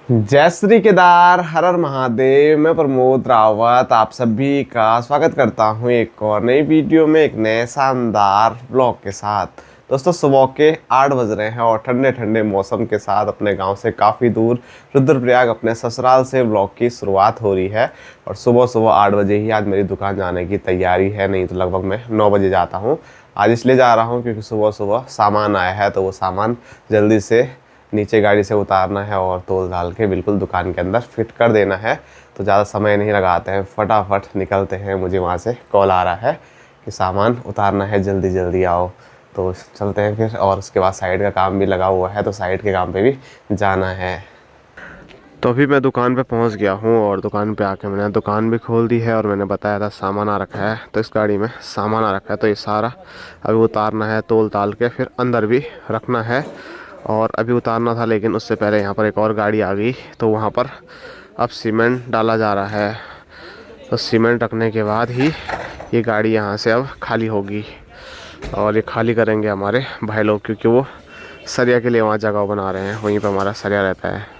जय श्री केदार, हर हर महादेव। मैं प्रमोद रावत आप सभी का स्वागत करता हूं एक और नई वीडियो में, एक नए शानदार ब्लॉग के साथ। दोस्तों, सुबह के 8 बज रहे हैं और ठंडे ठंडे मौसम के साथ अपने गांव से काफ़ी दूर रुद्रप्रयाग अपने ससुराल से ब्लॉग की शुरुआत हो रही है। और सुबह सुबह 8 बजे ही आज मेरी दुकान जाने की तैयारी है, नहीं तो लगभग मैं 9 बजे जाता हूँ। आज इसलिए जा रहा हूँ क्योंकि सुबह सुबह सामान आया है, तो वो सामान जल्दी से नीचे गाड़ी से उतारना है और तोल डाल के बिल्कुल दुकान के अंदर फिट कर देना है। तो ज़्यादा समय नहीं लगाते हैं, फटाफट निकलते हैं। मुझे वहाँ से कॉल आ रहा है कि सामान उतारना है, जल्दी जल्दी आओ। तो चलते हैं फिर। और उसके बाद साइड का काम भी लगा हुआ है, तो साइड के काम पे भी जाना है। तो अभी मैं दुकान पे पहुंच गया हूं और दुकान पे आके मैंने दुकान भी खोल दी है। और मैंने बताया था सामान आ रखा है, तो इस गाड़ी में सामान आ रखा है, तो ये सारा अभी उतारना है, तोल ताल के फिर अंदर भी रखना है। और अभी उतारना था, लेकिन उससे पहले यहाँ पर एक और गाड़ी आ गई, तो वहाँ पर अब सीमेंट डाला जा रहा है। तो सीमेंट रखने के बाद ही ये गाड़ी यहाँ से अब खाली होगी। और ये खाली करेंगे हमारे भाई लोग, क्योंकि वो सरिया के लिए वहाँ जगह बना रहे हैं, वहीं पर हमारा सरिया रहता है।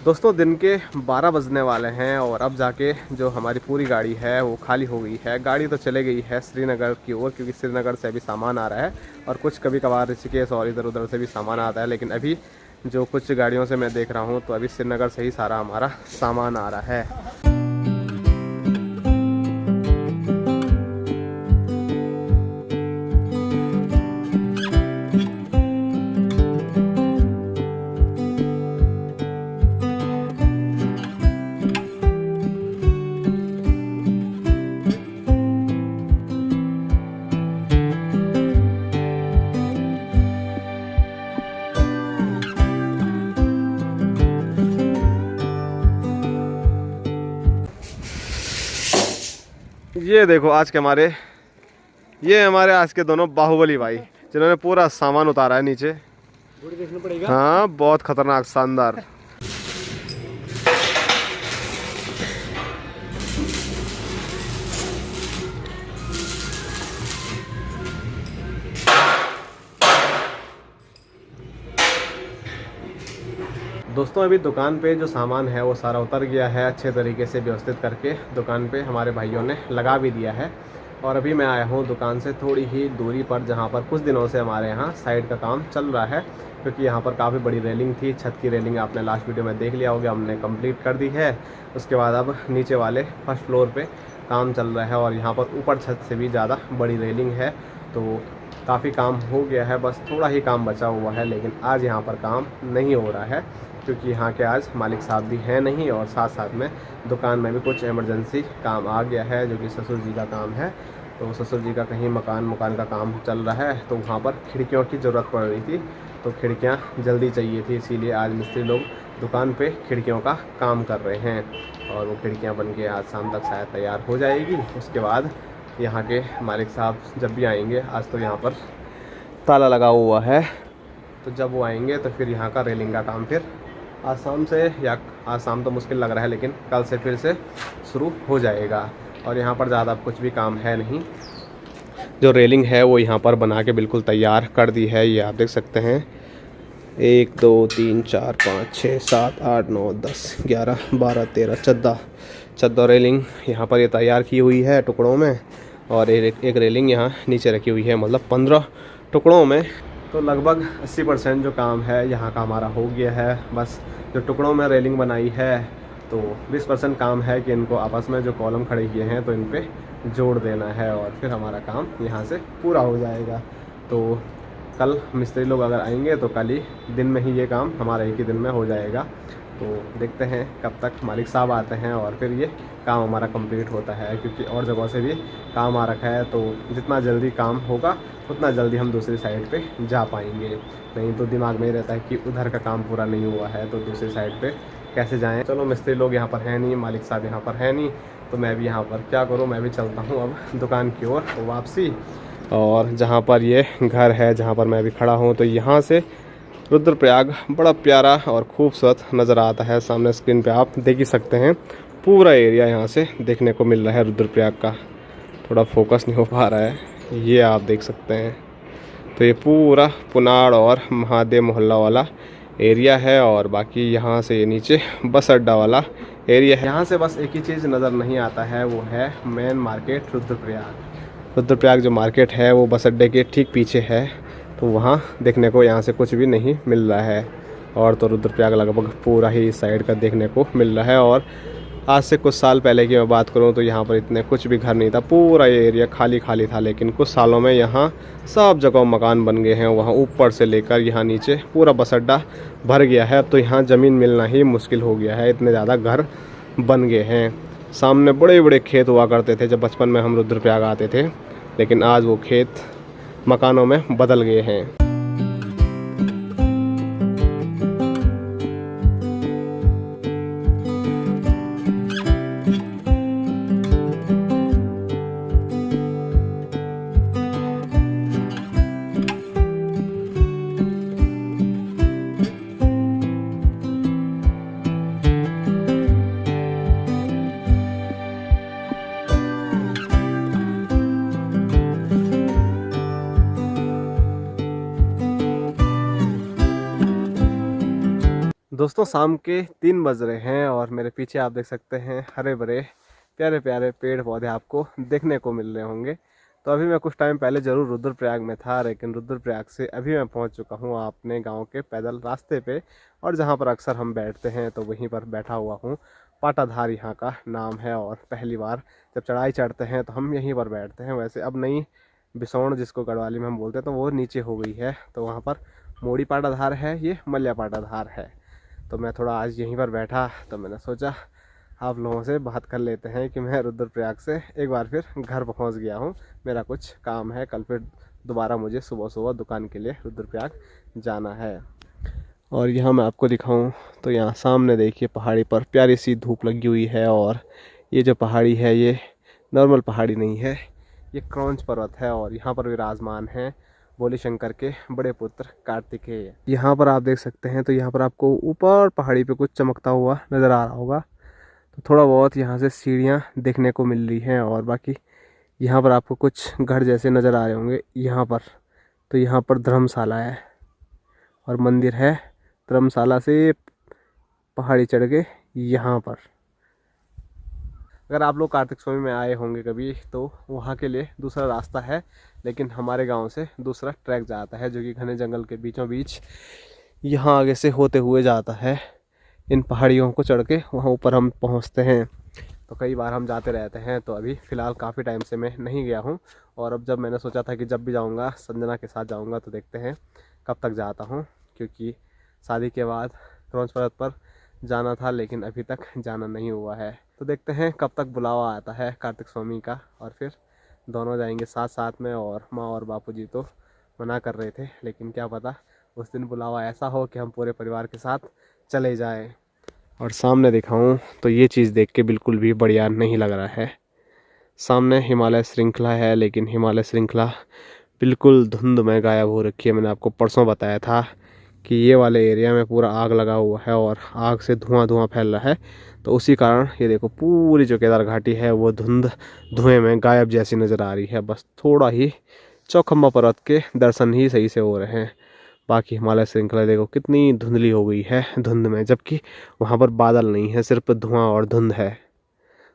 दोस्तों, दिन के 12 बजने वाले हैं और अब जाके जो हमारी पूरी गाड़ी है वो खाली हो गई है। गाड़ी तो चले गई है श्रीनगर की ओर, क्योंकि श्रीनगर से अभी सामान आ रहा है और कुछ कभी कभार ऋषिकेश और इधर उधर से भी सामान आता है। लेकिन अभी जो कुछ गाड़ियों से मैं देख रहा हूँ, तो अभी श्रीनगर से ही सारा हमारा सामान आ रहा है। ये देखो ये हमारे आज के दोनों बाहुबली भाई, जिन्होंने पूरा सामान उतारा है नीचे। देखना पड़ेगा। हाँ, बहुत खतरनाक, शानदार। दोस्तों, अभी दुकान पे जो सामान है वो सारा उतर गया है, अच्छे तरीके से व्यवस्थित करके दुकान पे हमारे भाइयों ने लगा भी दिया है। और अभी मैं आया हूँ दुकान से थोड़ी ही दूरी पर, जहाँ पर कुछ दिनों से हमारे यहाँ साइड का काम चल रहा है। क्योंकि यहाँ पर काफ़ी बड़ी रेलिंग थी, छत की रेलिंग आपने लास्ट वीडियो में देख लिया होगा, हमने कंप्लीट कर दी है। उसके बाद अब नीचे वाले फर्स्ट फ्लोर पर काम चल रहा है और यहाँ पर ऊपर छत से भी ज़्यादा बड़ी रेलिंग है। तो काफ़ी काम हो गया है, बस थोड़ा ही काम बचा हुआ है। लेकिन आज यहाँ पर काम नहीं हो रहा है, क्योंकि यहाँ के आज मालिक साहब भी हैं नहीं, और साथ साथ में दुकान में भी कुछ इमरजेंसी काम आ गया है, जो कि ससुर जी का काम है। तो ससुर जी का कहीं मकान का काम चल रहा है, तो वहाँ पर खिड़कियों की ज़रूरत पड़ रही थी, तो खिड़कियाँ जल्दी चाहिए थी, इसीलिए आज मिस्त्री लोग दुकान पे खिड़कियों का काम कर रहे हैं। और वो खिड़कियाँ बन के आज शाम तक शायद तैयार हो जाएगी। उसके बाद यहाँ के मालिक साहब जब भी आएंगे, आज तो यहाँ पर ताला लगा हुआ है, तो जब वो आएंगे तो फिर यहाँ का रेलिंग का काम फिर आज शाम से, या आज शाम तो मुश्किल लग रहा है, लेकिन कल से फिर से शुरू हो जाएगा। और यहाँ पर ज़्यादा कुछ भी काम है नहीं, जो रेलिंग है वो यहाँ पर बना के बिल्कुल तैयार कर दी है। ये आप देख सकते हैं, 1 2 3 4 5 6 7 8 9 10 11 12 13 14 रेलिंग यहाँ पर ये तैयार की हुई है टुकड़ों में। और एक रेलिंग यहाँ नीचे रखी हुई है, मतलब 15 टुकड़ों में। तो लगभग 80% जो काम है यहाँ का हमारा हो गया है। बस जो टुकड़ों में रेलिंग बनाई है, तो 20% काम है कि इनको आपस में जो कॉलम खड़े किए हैं, तो इन पे जोड़ देना है और फिर हमारा काम यहाँ से पूरा हो जाएगा। तो कल मिस्त्री लोग अगर आएंगे तो कल ही दिन में ही ये काम हमारा एक ही दिन में हो जाएगा। तो देखते हैं कब तक मालिक साहब आते हैं और फिर ये काम हमारा कंप्लीट होता है, क्योंकि और जगहों से भी काम आ रखा है। तो जितना जल्दी काम होगा उतना जल्दी हम दूसरी साइड पे जा पाएंगे। नहीं तो दिमाग में ही रहता है कि उधर का काम पूरा नहीं हुआ है तो दूसरी साइड पे कैसे जाएं। चलो, मिस्त्री लोग यहाँ पर हैं नहीं, मालिक साहब यहाँ पर हैं नहीं, तो मैं भी यहाँ पर क्या करूँ, मैं भी चलता हूँ अब दुकान की ओर वापसी। और जहाँ पर ये घर है जहाँ पर मैं भी खड़ा हूँ, तो यहाँ से रुद्रप्रयाग बड़ा प्यारा और खूबसूरत नज़र आता है। सामने स्क्रीन पे आप देख ही सकते हैं, पूरा एरिया यहाँ से देखने को मिल रहा है रुद्रप्रयाग का। थोड़ा फोकस नहीं हो पा रहा है, ये आप देख सकते हैं। तो ये पूरा पुनाड़ और महादेव मोहल्ला वाला एरिया है, और बाकी यहाँ से ये नीचे बस अड्डा वाला एरिया है। यहाँ से बस एक ही चीज़ नज़र नहीं आता है, वो है मेन मार्केट रुद्रप्रयाग। रुद्रप्रयाग जो मार्केट है वो बस अड्डे के ठीक पीछे है, तो वहाँ देखने को यहाँ से कुछ भी नहीं मिल रहा है। और तो रुद्रप्रयाग लगभग पूरा ही इस साइड का देखने को मिल रहा है। और आज से कुछ साल पहले की मैं बात करूँ तो यहाँ पर इतने कुछ भी घर नहीं था, पूरा ये एरिया खाली खाली था। लेकिन कुछ सालों में यहाँ सब जगह मकान बन गए हैं, वहाँ ऊपर से लेकर यहाँ नीचे पूरा बस अड्डा भर गया है। अब तो यहाँ ज़मीन मिलना ही मुश्किल हो गया है, इतने ज़्यादा घर बन गए हैं। सामने बड़े बड़े खेत हुआ करते थे जब बचपन में हम रुद्रप्रयाग आते थे, लेकिन आज वो खेत मकानों में बदल गए हैं। दोस्तों, शाम के 3 बज रहे हैं और मेरे पीछे आप देख सकते हैं हरे भरे प्यारे प्यारे पेड़ पौधे आपको देखने को मिल रहे होंगे। तो अभी मैं कुछ टाइम पहले ज़रूर रुद्रप्रयाग में था, लेकिन रुद्रप्रयाग से अभी मैं पहुंच चुका हूं अपने गांव के पैदल रास्ते पे, और जहां पर अक्सर हम बैठते हैं तो वहीं पर बैठा हुआ हूं। पाटाधार यहाँ का नाम है, और पहली बार जब चढ़ाई चढ़ते हैं तो हम यहीं पर बैठते हैं। वैसे अब नई बिसौण, जिसको गढ़वाली में हम बोलते हैं, तो वो नीचे हो गई है, तो वहाँ पर मोड़ी पाटाधार है, ये मल्या पाटाधार है। तो मैं थोड़ा आज यहीं पर बैठा, तो मैंने सोचा आप लोगों से बात कर लेते हैं कि मैं रुद्रप्रयाग से एक बार फिर घर पहुंच गया हूं। मेरा कुछ काम है, कल फिर दोबारा मुझे सुबह सुबह दुकान के लिए रुद्रप्रयाग जाना है। और यहाँ मैं आपको दिखाऊं तो यहाँ सामने देखिए पहाड़ी पर प्यारी सी धूप लगी हुई है, और ये जो पहाड़ी है ये नॉर्मल पहाड़ी नहीं है, ये क्रौंच पर्वत है, और यहाँ पर विराजमान है भोले शंकर के बड़े पुत्र कार्तिकेय। यहाँ पर आप देख सकते हैं, तो यहाँ पर आपको ऊपर पहाड़ी पे कुछ चमकता हुआ नज़र आ रहा होगा। तो थोड़ा बहुत यहाँ से सीढ़ियाँ देखने को मिल रही हैं, और बाकी यहाँ पर आपको कुछ घर जैसे नज़र आ रहे होंगे यहाँ पर। तो यहाँ पर धर्मशाला है और मंदिर है। धर्मशाला से पहाड़ी चढ़ के यहाँ पर, अगर आप लोग कार्तिक स्वामी में आए होंगे कभी, तो वहाँ के लिए दूसरा रास्ता है, लेकिन हमारे गांव से दूसरा ट्रैक जाता है जो कि घने जंगल के बीचों बीच यहाँ आगे से होते हुए जाता है। इन पहाड़ियों को चढ़ के वहाँ ऊपर हम पहुँचते हैं। तो कई बार हम जाते रहते हैं, तो अभी फ़िलहाल काफ़ी टाइम से मैं नहीं गया हूँ। और अब जब मैंने सोचा था कि जब भी जाऊँगा संजना के साथ जाऊँगा, तो देखते हैं कब तक जाता हूँ, क्योंकि शादी के बाद क्रौंच पर्वत पर जाना था, लेकिन अभी तक जाना नहीं हुआ है। तो देखते हैं कब तक बुलावा आता है कार्तिक स्वामी का, और फिर दोनों जाएंगे साथ साथ में। और माँ और बापूजी तो मना कर रहे थे, लेकिन क्या पता उस दिन बुलावा ऐसा हो कि हम पूरे परिवार के साथ चले जाएं। और सामने दिखाऊं तो ये चीज़ देख के बिल्कुल भी बढ़िया नहीं लग रहा है। सामने हिमालय श्रृंखला है, लेकिन हिमालय श्रृंखला बिल्कुल धुंध में गायब हो रखी है। मैंने आपको परसों बताया था कि ये वाले एरिया में पूरा आग लगा हुआ है, और आग से धुआं धुआं फैल रहा है। तो उसी कारण ये देखो पूरी जो केदार घाटी है वो धुएं में गायब जैसी नज़र आ रही है। बस थोड़ा ही चौखम्बा पर्वत के दर्शन ही सही से हो रहे हैं, बाकी हिमालय श्रृंखला देखो कितनी धुंधली हो गई है धुंध में, जबकि वहाँ पर बादल नहीं है, सिर्फ धुआं और धुंध है।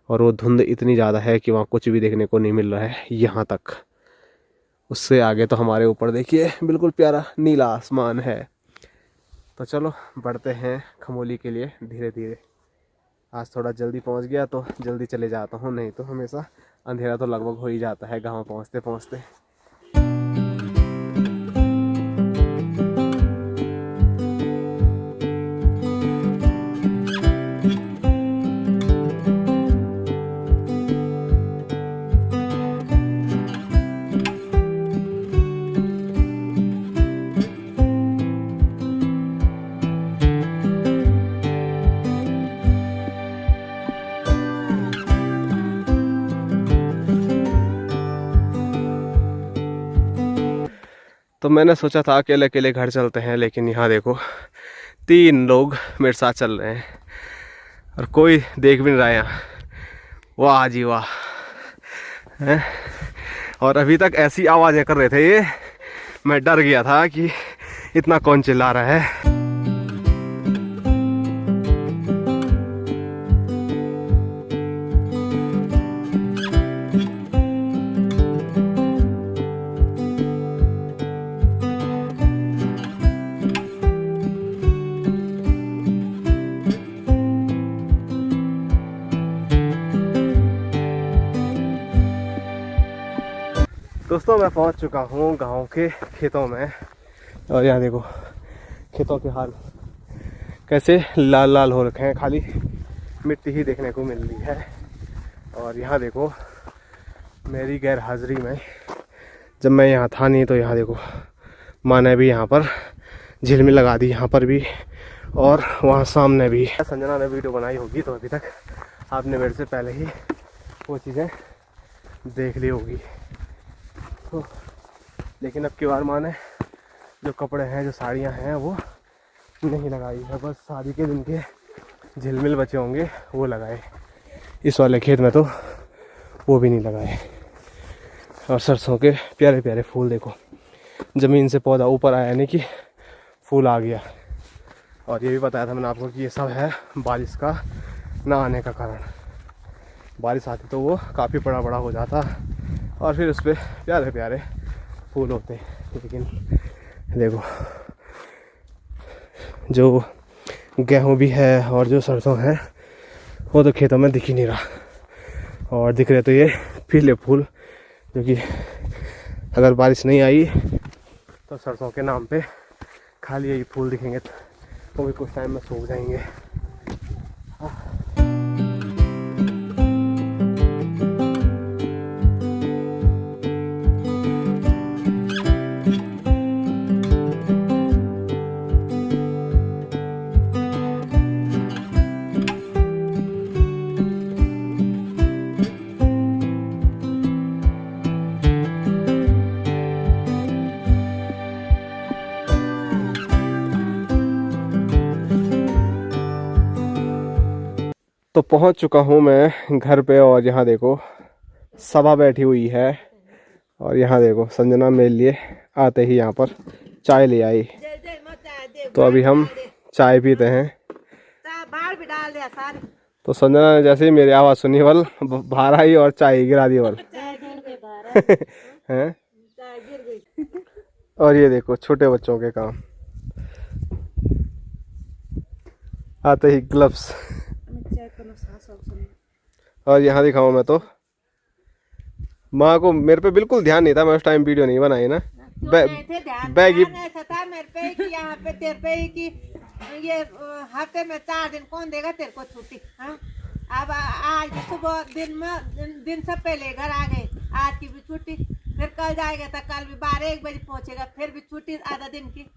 और वो धुंध इतनी ज़्यादा है कि वहाँ कुछ भी देखने को नहीं मिल रहा है यहाँ तक। उससे आगे तो हमारे ऊपर देखिए बिल्कुल प्यारा नीला आसमान है। तो चलो बढ़ते हैं खमोली के लिए धीरे धीरे। आज थोड़ा जल्दी पहुंच गया तो जल्दी चले जाता हूं, नहीं तो हमेशा अंधेरा तो लगभग हो ही जाता है गांव पहुंचते पहुंचते। तो मैंने सोचा था अकेले अकेले घर चलते हैं, लेकिन यहाँ देखो 3 लोग मेरे साथ चल रहे हैं और कोई देख भी नहीं रहा है यहाँ। वाह जी वाह हैं? और अभी तक ऐसी आवाज़ें कर रहे थे ये, मैं डर गया था कि इतना कौन चिल्ला रहा है। दोस्तों मैं पहुंच चुका हूं गांव के खेतों में और यहाँ देखो खेतों के हाल कैसे लाल लाल हो रखे हैं, खाली मिट्टी ही देखने को मिल रही है। और यहाँ देखो मेरी गैर हाजिरी में जब मैं यहाँ था नहीं, तो यहाँ देखो माँ ने भी यहाँ पर झिलमिल लगा दी, यहाँ पर भी और वहाँ सामने भी। संजना ने वीडियो बनाई होगी तो अभी तक आपने मेरे से पहले ही वो चीज़ें देख ली होगी। तो लेकिन अब की बार माँ ने जो कपड़े हैं, जो साड़ियाँ हैं, वो नहीं लगाई है, बस शादी के दिन के झिलमिल बचे होंगे वो लगाए। इस वाले खेत में तो वो भी नहीं लगाए। और सरसों के प्यारे प्यारे फूल देखो, ज़मीन से पौधा ऊपर आया यानी कि फूल आ गया। और ये भी बताया था मैंने आपको कि ये सब है बारिश का ना आने का कारण। बारिश आती तो वो काफ़ी बड़ा बड़ा हो जाता और फिर उस पर प्यारे प्यारे फूल होते। लेकिन देखो जो गेहूँ भी है और जो सरसों है वो तो खेतों में दिख ही नहीं रहा। और दिख रहे तो ये पीले फूल, जो कि अगर बारिश नहीं आई तो सरसों के नाम पे खाली यही फूल दिखेंगे, वो भी कुछ टाइम में सूख जाएंगे। तो पहुंच चुका हूं मैं घर पे और यहाँ देखो सभा बैठी हुई है। और यहाँ देखो संजना मेरे लिए आते ही यहाँ पर चाय ले आई। तो अभी हम चाय पीते हैं। तो संजना ने जैसे ही मेरी आवाज़ सुनी बल बाहर आई और चाय गिरा दी बल हैं। और ये देखो छोटे बच्चों के काम, आते ही ग्लव्स। और यहाँ दिखाऊँ मैं तो माँ को मेरे पे बिल्कुल ध्यान नहीं था, मैं उस टाइम वीडियो नहीं बनाई ना। बैगी मेरे पे कि यहाँ पे तेरे पे ही कि ये हफ्ते में 4 दिन कौन देगा तेरे को छुट्टी। हाँ अब आज सुबह दिन से पहले घर आ गए, आज की भी छुट्टी, फिर कल जाएगा तो कल भी 12-1 बजे पहुँचेगा, फिर भी छुट्टी आधा दिन की।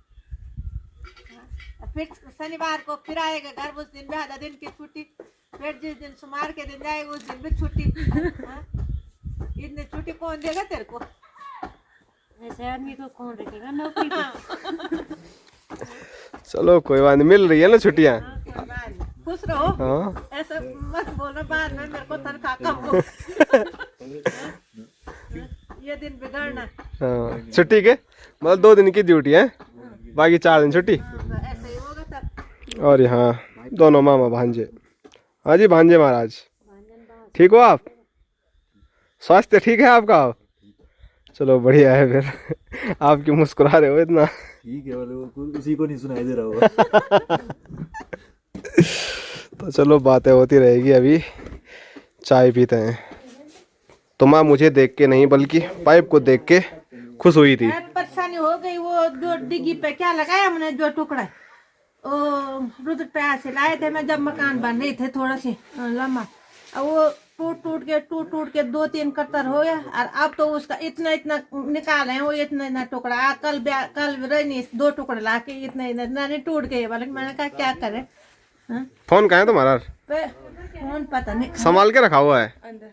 फिर शनिवार को फिर आएगा घर, उस दिन भी आधा दिन की छुट्टी, फिर जिस दिन सोमवार के दिन जाएगा उस दिन भी छुट्टी। इतनी छुट्टी कौन देगा तेरे को? ऐसे आदमी को कौन रखेगा नौकरी पे? चलो कोई बात नहीं, मिल रही है ना छुट्टियाँ। खुश रहो। हाँ। ऐसा मत बोलो बाद में मेरे को तनख्वाह कम हो। ये दिन बिगड़ना। हाँ छुट्टी के मतलब 2 दिन की ड्यूटी है, बाकी 4 दिन छुट्टी। ऐसे ही होगा तब। और यहाँ दोनों मामा भांजे। हाँ जी भांजे महाराज, ठीक हो आप? स्वास्थ्य ठीक है आपका? चलो बढ़िया है फिर। आपकी मुस्कुरा रहे हो इतना। ठीक है, उसी को नहीं सुनाई दे रहा होगा। तो चलो बातें होती रहेगी, अभी चाय पीते हैं। तो माँ मुझे देख के नहीं बल्कि पाइप को देख के खुश हुई थी। परेशानी हो गई, वो जो डिग्गी पे क्या लगाया हमने जो टुकड़ा रुद्र पे से लाए थे मैं, जब मकान बन रहे थे थोड़ा से लंबा, वो टूट टूट के 2-3 कतर हो गया। और अब तो उसका इतना निकाले हैं, वो इतना टुकड़ा। कल रही 2 टुकड़े ला के इतना टूट गए। मैंने कहा क्या करे, हाँ? फोन कहाँ है तुम्हारा? फोन पता नहीं संभाल के रखा हुआ है।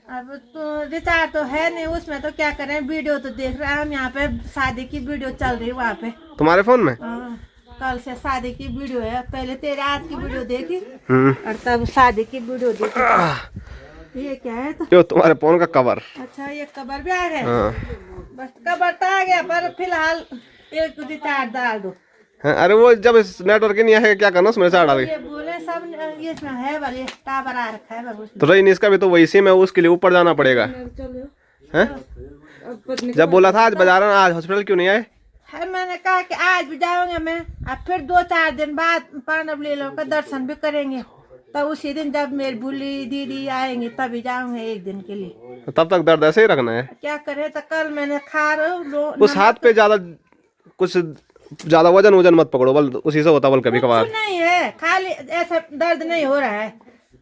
अब तो रिचार्ज तो है नहीं उसमें, तो क्या करें, वीडियो तो देख रहे हैं हम, यहाँ पे शादी की वीडियो चल रही है वहाँ पे। तुम्हारे फोन में? हाँ, कल से शादी की वीडियो है, पहले तेरे आज की वीडियो देखी हम्म। और तब शादी की वीडियो देखी। ये क्या है तो? जो तुम्हारे फोन का कवर। अच्छा, ये कवर भी आ गया। हाँ। बस कवर तो आ गया, पर फिलहाल एक रिचार्ज डाल दो। हाँ, अरे वो जब नेटवर्क नहीं आएगा क्या करना, उसमें से डाल के। ये बोले सब ये इसमें है वाले टावर आ रखा है उसमें। तो रही इसका भी तो वही सिम है, उसके लिए ऊपर जाना पड़ेगा। हैं? जब बोला था आज बाजार में, आज हॉस्पिटल क्यों नहीं आए? है, मैंने कहा कि आज भी जाऊंगा मैं, अब फिर 2-4 दिन बाद पांडव लीला का दर्शन भी करेंगे, तब उसी दिन जब मेरी भूली दीदी आएंगे तभी जाऊंगा एक दिन के लिए। तब तक दर्द ऐसे ही रखना है। क्या करे, तो कल मैंने खा उस हाथ पे ज्यादा कुछ ज्यादा वजन मत पकड़ो, बल उसी से होता बल कभी कभार। नहीं है, खाली ऐसा दर्द नहीं हो रहा है,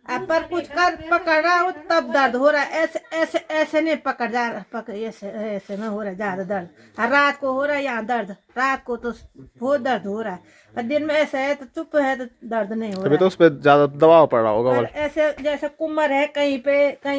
अब पर कुछ कर पकड़ रहा हूँ तब दर्द हो रहा है, ऐसे ऐसे ऐसे नहीं पकड़ जा रहा, पकड़ ऐसे ऐसे नहीं हो रहा ज्यादा दर्द। रात को हो रहा है यहाँ दर्द, रात को तो बहुत दर्द हो रहा है, और दिन में ऐसा है तो चुप है तो दर्द नहीं हो रहा। अभी तो उस पे ज्यादा दबाव पड़ रहा होगा। ऐसे जैसे कुमर है कहीं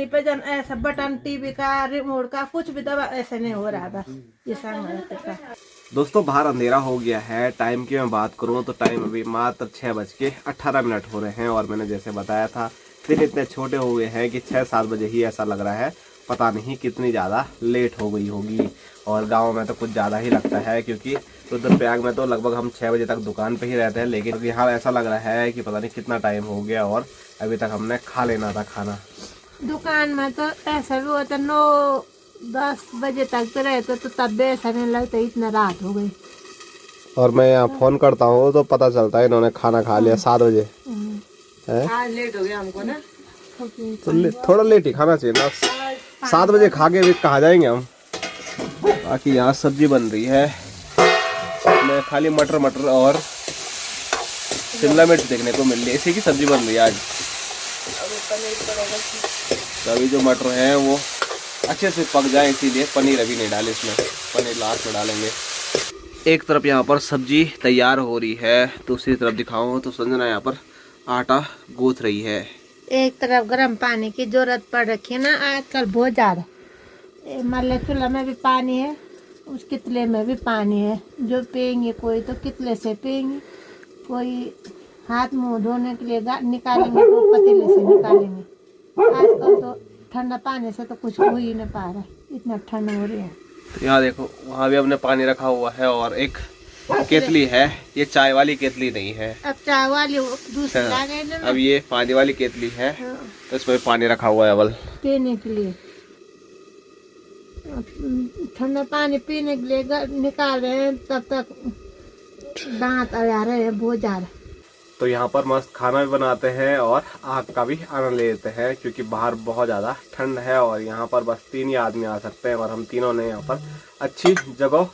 पे जन ऐसा बटन टीवी का रिमोट का कुछ भी दबा ऐसे नहीं हो रहा, बस ये संग। दोस्तों बाहर अंधेरा हो गया है, टाइम की मैं बात करूँ तो टाइम अभी मात्र 6:18 हो रहे हैं, और मैंने जैसे बताया था दिन इतने छोटे हो गए हैं कि 6-7 बजे ही ऐसा लग रहा है, पता नहीं कितनी ज़्यादा लेट हो गई होगी। और गांव में तो कुछ ज़्यादा ही लगता है, क्योंकि रुद्रप्रयाग में तो लगभग हम 6 बजे तक दुकान पे ही रहते हैं, लेकिन यहाँ ऐसा लग रहा है कि पता नहीं कितना टाइम हो गया और अभी तक हमने खा लेना था खाना। दुकान में तो ऐसा भी होता 9-10 बजे तक तो रहते, तो तब भी ऐसा नहीं लगता इतना रात हो गई। और मैं यहाँ फ़ोन करता हूँ तो पता चलता है इन्होंने खाना खा लिया 7 बजे। आज लेट हो गया हमको ना, तो थोड़ा लेट ही खाना चाहिए ना, 7 बजे खा के भी कहाँ जाएंगे हम। बाकी यहाँ सब्जी बन रही है, मैं खाली मटर और शिमला मिर्च देखने को मिल रही है, इसी की सब्जी बन रही है आज। अभी जो मटर है वो अच्छे से पक जाए, इसीलिए पनीर अभी नहीं डाले इसमें, पनीर लास्ट में डालेंगे। एक तरफ यहाँ पर सब्जी तैयार हो रही है, दूसरी तरफ दिखाऊं तो संजना यहाँ पर आटा गूंथ रही है। एक तरफ गर्म पानी की जरूरत पड़ रखी है ना आजकल बहुत ज्यादा, मल्ले चूल्हा में भी पानी है, उस कितले में भी पानी है, जो पियेंगे कोई तो कितले से पियेंगे, कोई हाथ मुंह धोने के लिए निकालेंगे तो पतीले से निकालेंगे। आजकल तो ठंडा पानी से तो कुछ हो ही नहीं पा रहा, इतना ठंडा हो रही है। तो यहाँ देखो वहाँ भी हमने पानी रखा हुआ है, और एक केतली है, ये चाय वाली केतली नहीं है, अब चाय वाली दूसरी आ गई ना, अब ये पानी वाली केतली है। हाँ। तो इसमें पानी रखा हुआ है अवल पीने के लिए, ठंडा पानी पीने के लिए निकाल रहे हैं, तब तक दांत आ रहे हैं बहुत ज्यादा। तो यहाँ पर मस्त खाना भी बनाते हैं और आग का भी आनंद लेते हैं, क्योंकि बाहर बहुत ज़्यादा ठंड है और यहाँ पर बस 3 ही आदमी आ सकते हैं, और हम तीनों ने यहाँ पर अच्छी जगह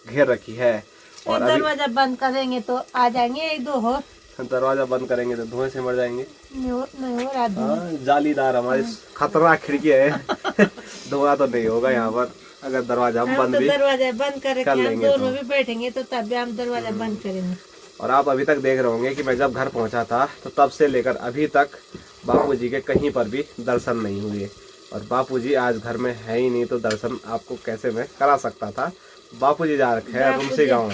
घेर रखी है। और दरवाजा बंद करेंगे तो आ जाएंगे 1-2 हो, दरवाजा बंद करेंगे तो धुएं से मर जाएंगे। नहीं हो रहा धुआं। जालीदार हमारी खतरनाक खिड़की है धुआं तो नहीं होगा यहाँ पर, अगर दरवाजा हम बंद तो भी दरवाजा बंद करके हम लेंगे दोनों भी बैठेंगे तो तब भी हम दरवाजा बंद करेंगे। और आप अभी तक देख रहे होंगे कि मैं जब घर पहुंचा था तो तब से लेकर अभी तक बापूजी के कहीं पर भी दर्शन नहीं हुए, और बापूजी आज घर में है ही नहीं, तो दर्शन आपको कैसे मैं करा सकता था। बापूजी जा रखे हैं रुमसी गाँव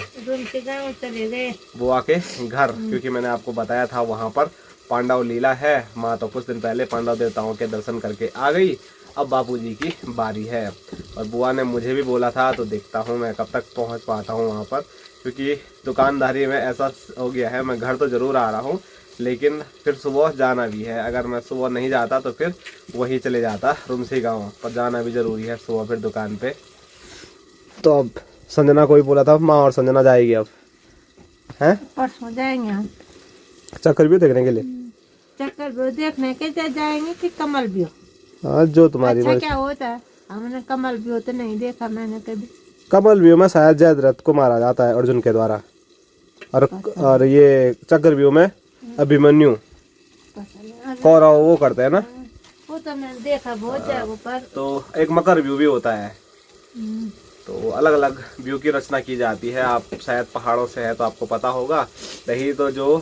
चले गए बुआ के घर, क्योंकि मैंने आपको बताया था वहाँ पर पांडव लीला है। माँ तो कुछ दिन पहले पांडव देवताओं के दर्शन करके आ गई, अब बापूजी की बारी है। और बुआ ने मुझे भी बोला था, तो देखता हूँ मैं कब तक पहुँच पाता हूँ वहाँ पर, क्योंकि दुकानदारी में ऐसा हो गया है, मैं घर तो ज़रूर आ रहा हूँ लेकिन फिर सुबह जाना भी है। अगर मैं सुबह नहीं जाता तो फिर वही चले जाता रुमसी गाँव, पर जाना भी ज़रूरी है सुबह फिर दुकान पे। तो अब संजना को भी बोला था, माँ और संजना जाएगी अब, हैं परसों जाएंगे हम चक्कर भी देखने के लिए। चक्कर भी देखने के जाएंगे कि कमल भी हो। हाँ जो तुम्हारी अच्छा क्या होता है, हमने कमल भी हो तो नहीं देखा मैंने कभी। कमल व्यू में शायद जयद्रथ को मारा जाता है अर्जुन के द्वारा, और ये चक्र व्यू में अभिमन्यु कौरव वो करते हैं ना, वो तो मैंने देखा बहुत जगह पर। तो एक मकर व्यू भी होता है, तो अलग अलग व्यू की रचना की जाती है। आप शायद पहाड़ों से है तो आपको पता होगा, नहीं तो जो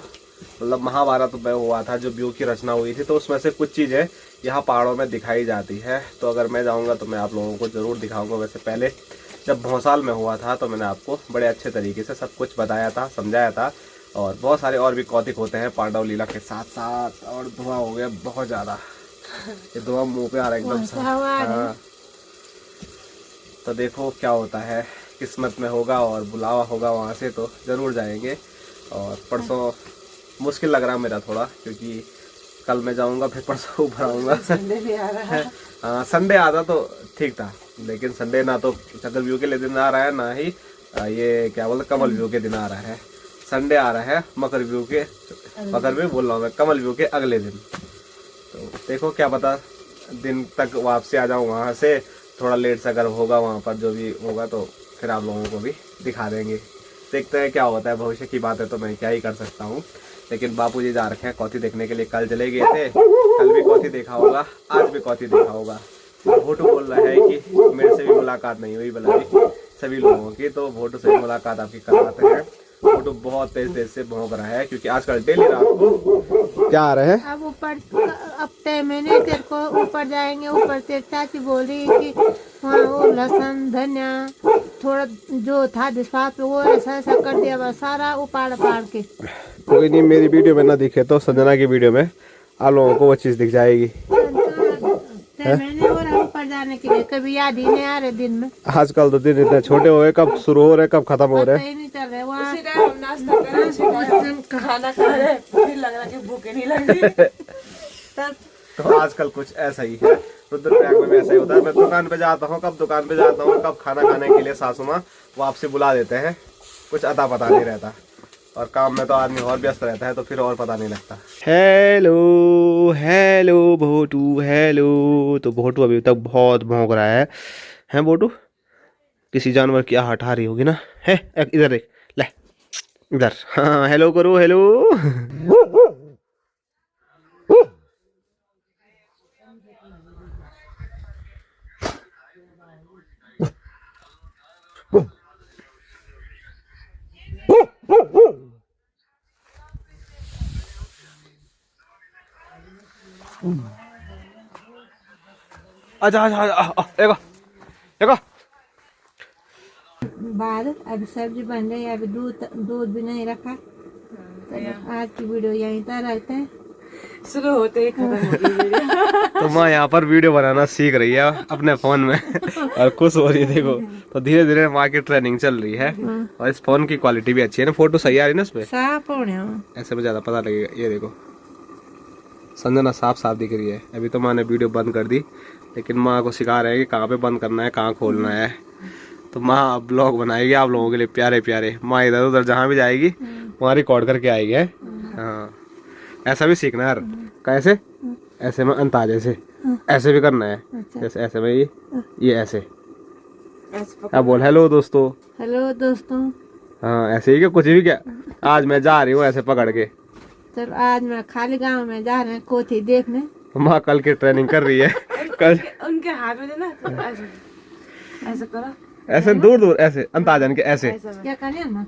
मतलब महाभारत में हुआ था जो व्यू की रचना हुई थी, तो उसमें से कुछ चीज़ें यहाँ पहाड़ों में दिखाई जाती है। तो अगर मैं जाऊँगा तो मैं आप लोगों को ज़रूर दिखाऊंगा। वैसे पहले जब भौसाल में हुआ था तो मैंने आपको बड़े अच्छे तरीके से सब कुछ बताया था, समझाया था। और बहुत सारे और भी कौतिक होते हैं पांडव लीला के साथ साथ। और धुआं हो गया बहुत ज़्यादा, ये धुआं मुँह पे आ रहा है एकदम। हाँ, तो देखो क्या होता है, किस्मत में होगा और बुलावा होगा वहाँ से तो ज़रूर जाएंगे। और परसों मुश्किल लग रहा है मेरा थोड़ा, क्योंकि कल मैं जाऊँगा फिर परसों ऊपर आऊँगा। संडे भी आ रहा है। हाँ, संडे आता तो ठीक था, लेकिन संडे ना तो चक्रव्यूह के लिए दिन आ रहा है, ना ही ये क्या बोलते कमल व्यू के दिन आ रहा है। संडे आ रहा है मकर व्यू बोल रहा हूँ मैं, कमल व्यू के अगले दिन। तो देखो क्या पता दिन तक वापसी आ जाऊँ वहाँ से। थोड़ा लेट से अगर होगा वहाँ पर जो भी होगा तो फिर आप लोगों को भी दिखा देंगे। देखते हैं क्या होता है, भविष्य की बात है तो मैं क्या ही कर सकता हूँ। लेकिन बापूजी जा रखे हैं कौथी देखने के लिए, कल चले गए थे, कल भी कौथी देखा होगा, आज भी कौथी देखा होगा। भोटू बोल रहा है कि मेरे से भी मुलाकात नहीं हुई भला सभी लोगों की, तो भोटू से भी मुलाकात आपकी करवाते हैं। भोटू बहुत तेज से भौंक रहा है, क्योंकि आजकल डेली रात को क्या आ रहे हैं। अब ऊपर अब तय मैंने तेरे को ऊपर जाएंगे। ऊपर तेरी चाची बोल रही है कि वहाँ वो लहसुन धनिया थोड़ा जो था डिस्पा पे वो ऐसा ऐसा कर दिया, बस सारा उपाड़ के। कोई नहीं, मेरी वीडियो में ना दिखे तो संजना की वीडियो में आप लोगों को वो चीज दिख जाएगी। मैंने और ऊपर जाने के लिए कभी याद ही नहीं आ रहे दिन में। आजकल तो दिन इतने छोटे हो गए, कब शुरू हो रहे कब खत्म हो रहे पता ही नहीं चल रहा। वहाँ खाना खा रहे फिर लग रहा कि भूखे नहीं लग रही। तब तो आजकल कुछ ऐसा ही है। रुद्रप्रयाग में भी ऐसा ही होता है। मैं दुकान पे जाता हूँ, कब दुकान पे जाता हूँ, कब खाना खाने के लिए सासू माँ वापसी बुला देते हैं, कुछ अता पता नहीं रहता। और काम में तो आदमी और व्यस्त रहता है तो फिर और पता नहीं लगता। हेलो हेलो भोटू हेलो। तो भोटू अभी तक बहुत भौंक रहा है भोटू? किसी जानवर की आहट आ रही होगी ना। है इधर देख, ले इधर। हाँ हेलो करो, हेलो। आजा देखो देखो। बाद अभी सब्जी बन रही है, अभी दूध भी नहीं रखा। तो आज की वीडियो यहीं तक रहते हैं, शुरू होते ही खत्म हो गई वीडियो। तो माँ यहाँ पर वीडियो बनाना सीख रही है अपने फोन में और खुश हो रही है। देखो तो धीरे धीरे माँ की ट्रेनिंग चल रही है। और इस फोन की क्वालिटी भी अच्छी है ना, फोटो सही आ रही है ना इसमें, साफ हो रहे हो। ऐसे में ज्यादा पता लगेगा। ये देखो संजना साफ दिख रही है। अभी तो माँ ने वीडियो बंद कर दी, लेकिन माँ को सिखा रहे हैं कि कहाँ पे बंद करना है, कहाँ खोलना है। तो माँ ब्लॉग बनाएगी आप लोगों के लिए प्यारे प्यारे। माँ इधर उधर जहाँ भी जाएगी वहाँ रिकॉर्ड करके आएगी। हाँ ऐसा भी सीखना है यार। कैसे? ऐसे में अंदाजे से ऐसे भी करना है। जैसे ऐसे में ये ऐसे। अब बोल हेलो दोस्तों। हेलो दोस्तों। हाँ ऐसे ही क्या, कुछ भी क्या। आज मैं जा रही हूँ ऐसे पकड़ के। चलो आज मैं खाली गांव में जा रहे हैं कोठी देखने। माँ कल की ट्रेनिंग कर रही है। कल उनके हाथ में देना, ऐसे ऐसे करो, ऐसे दूर दूर ऐसे अंताजन के ऐसे। क्या करना ना?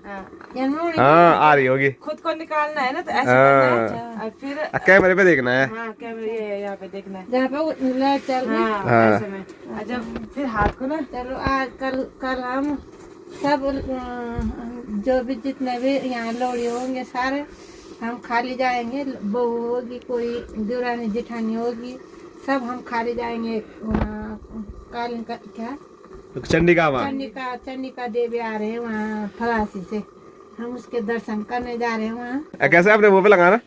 हाँ आ रही होगी। खुद को निकालना है ना, तो ऐसे करना है और फिर कैमरे पे देखना है। हाँ कैमरे ये यहाँ पे देखना है जहाँ पे लाइट चल रही है। हाँ, ऐसे में। और जब फिर हाथ को ना, चलो आज कल हम सब जो भी जितने भी यहाँ लोड़ी होंगे सारे हम खाली जाएंगे। बहू होगी, कोई देवरानी जेठानी होगी, सब हम खाली जाएंगे। कालीन का क्या चंडिका देवी आ रहे हैं वहाँ फलासी से, हम उसके दर्शन करने जा रहे हैं वहाँ। कैसे अपने मुंह पे लगाना?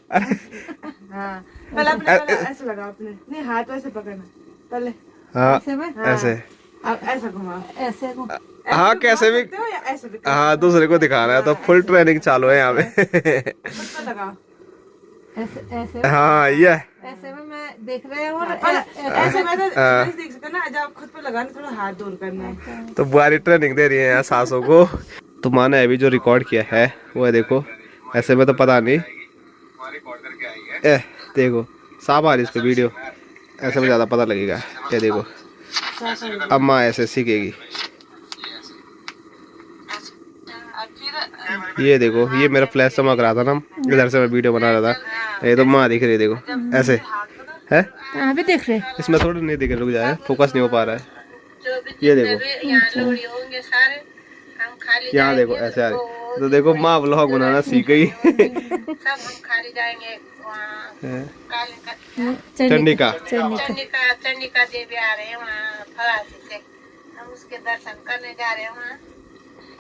हाँ पहले अपने ऐसे लगाओ, अपने नहीं हाथ ऐसे पकड़ना पहले। हाँ ऐसे में ऐसे। अब ऐसा घुमाओ, ऐसे हाँ कैसे भी। ऐसे भी हाँ दूसरे को दिखाना है तो फुल ट्रेनिंग चालू है यहाँ पे। खुद को लगाओ, ऐसे ऐसे। हाँ ये ऐसे में मैं देख रहे हूँ। ऐसे में तो नहीं देख सकते ना, जब खुद पे लगाना थोड़ा हाथ दूर करना है। तो बुआरी ट्रेनिंग दे रही है यहाँ सासों को। तो माँ ने अभी जो रिकॉर्ड किया है वो है, देखो ऐसे में तो पता नहीं। देखो साफ आ रही इस पे वीडियो, ऐसे में ज्यादा पता लगेगा। ये देखो अब माँ ऐसे सीखेगी। ये देखो, ये मेरा फ्लैश चमक रहा था ना, इधर से मैं वीडियो बना रहा था। ये तो माँ दिख रही है, देखो ऐसे है। यहाँ भी देख रहे। इसमें थोड़ा नहीं दिख रहा, रुक जाए, फोकस नहीं हो पा रहा है। ये देखो, यहाँ देखो ऐसे आ रही। तो देखो माँ व्लॉग बनाना सीख गई। चंडिका चंडिका देवी आ रहे हैं वहाँ फरासी से, हम उसके दर्शन करने जा रहे हैं वहाँ।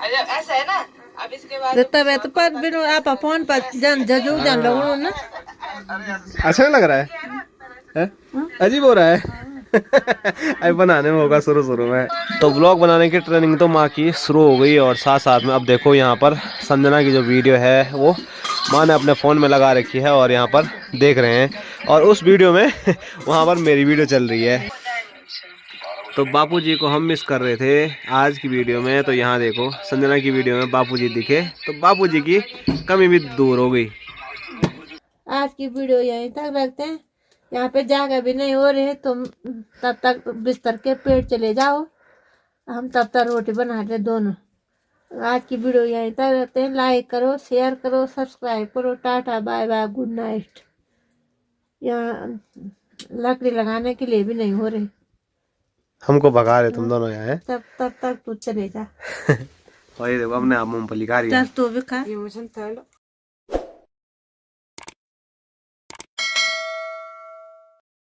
ऐसा है ना, अब इसके बाद तब तो पर बिनु आप फोन पर जान जजू जान लगो ना। अच्छा नहीं लग रहा है? अजीब हो रहा है। अब बनाने में होगा शुरू में। तो व्लॉग बनाने की ट्रेनिंग तो माँ की शुरू हो गई, और साथ साथ में अब देखो यहाँ पर संजना की जो वीडियो है वो माँ ने अपने फ़ोन में लगा रखी है और यहाँ पर देख रहे हैं, और उस वीडियो में वहाँ पर मेरी वीडियो चल रही है। तो बापूजी को हम मिस कर रहे थे आज की वीडियो में, तो यहाँ देखो संजना की वीडियो में बापूजी दिखे, तो बापूजी की कमी भी दूर हो गई। आज की वीडियो यहीं तक रखते हैं, यहाँ पे जगह भी नहीं हो रही है, तुम तब तक बिस्तर के पेट चले जाओ, हम तब तक रोटी बना रहे दोनों। आज की वीडियो यहीं तक रखते हैं, लाइक करो, शेयर करो, सब्सक्राइब करो, tata bye bye, good night. यहाँ लकड़ी लगाने के लिए भी नहीं हो रही, हमको भगा रहे तुम दोनों यहाँ। तब तक तू चले जा। और ये देखो अपने आप मूंगफली खा रही है। तो भी खा।